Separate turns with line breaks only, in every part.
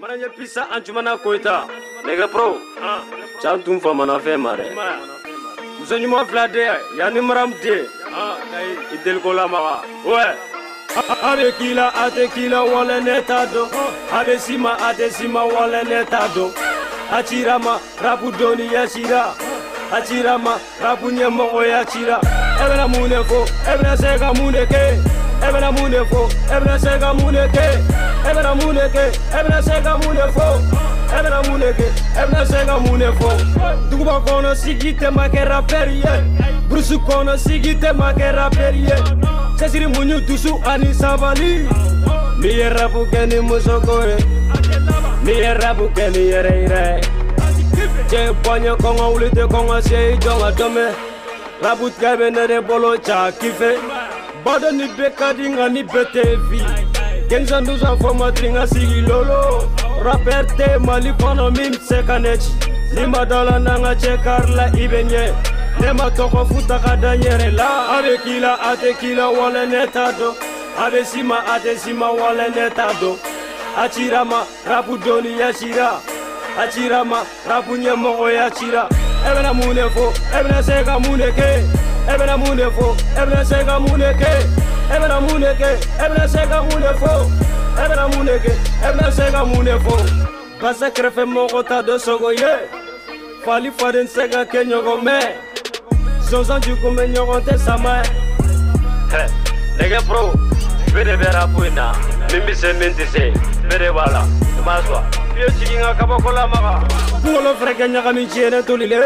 Mana ye pisa anjumana koita. Nigga pro. Chantum fa mana fe mare. Muso nyuma flade ya ni maram de. Kai idel kola ma. Ouais. Ade kila wala netado. Ade sima wala netado. Achirama rapu doni yashira. Achirama rapu nyemo oyachira. Ebena munefo, ebena sega muneke. Ebena munefo, ebena sega muneke. Ebena muneke, ebena sega munefo. Ebena muneke, ebena sega munefo. Dukuba kono sigite make rapperie. Brusu kono sigite make rapperie. Sesiri munyu dusu ani sabali. Miye rapu keni musokoe. Miye rapu keni yere. Je ponye kongo ulite kongo se jonga dome. Rabut kabe nere bolo cha kife. Bado ni bekadi nga ni betevi. Kenza nduza foma tringa sigi lolo. Rapper te mali kono mim sekanechi. Lima dala nanga chekar la ibenye. Nema toko futa kada nyere la. Ate kila wale netado. Ate sima wale netado. Achirama rapu doni yashira. Achirama rapu nyemo oyachira. Ebena munefo, ebena sega muneke. Ebena munefo, ebena sega muneke. Ebena muneke, ebena sega munefo. Ebena muneke, ebena sega munefo. Basa krefe mokota de sogoye. Fali faden sega kenyogo me. Zonzan du kome nyogonte sama. Nigga pro, bede bera puina. Mimbi se mentise, bede wala. Maswa. Pio chiginga kabokola maga. Ngolo frega nyaga michene tulile.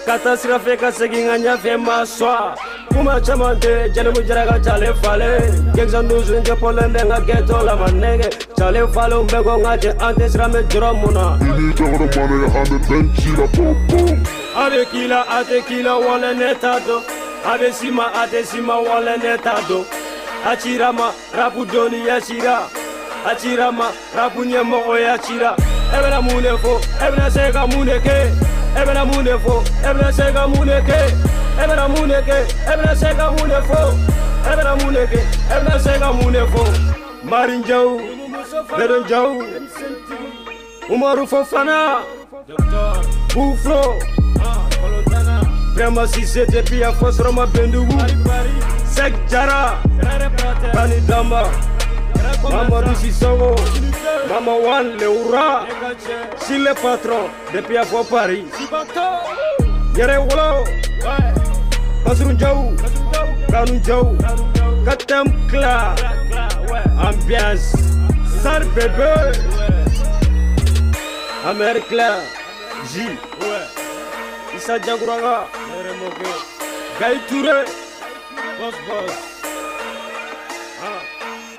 Kata sirafe kaseginga nyafe maswa. Kuma chamante jene mujaraga chale fale. Kengza nuzu nje polende nga geto la manege. Chale fale umbego ngaje ante sirame juromuna.
Ini jangro mane hame benchi la popo.
Ate kila wale netado. Ate sima wale netado. Achirama rapu doni yashira. Achirama rapu nyemo oyachira. Ebena munefo, ebena sega muneke. Ebena munefo, ebena sega muneke. Ebena muneke, ebena sega munefo. Ebena muneke, ebena sega munefo. Marin Jau, Bedon Jau, Umaru Fofana, Bouflo, Prema Sisse depuis à Fos Roma Bendougou, Sek Jara, Bani Damba, Mamadou Sissoko, Mama Wan Leura, si le patron depuis à Fos Paris, Yere Wolo, Basrun Jau, Kanun Jau, Katem Kla, Ambiance, Sar Bébé, Amérique J, Issa Djangouranga, Gaï Touré, Boss,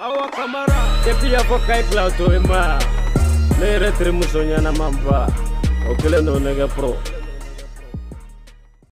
Awa Kamara, depuis à Fos Kai Plateau et ma, les retraits moussoniana mamba, au Kelendo Nega Pro.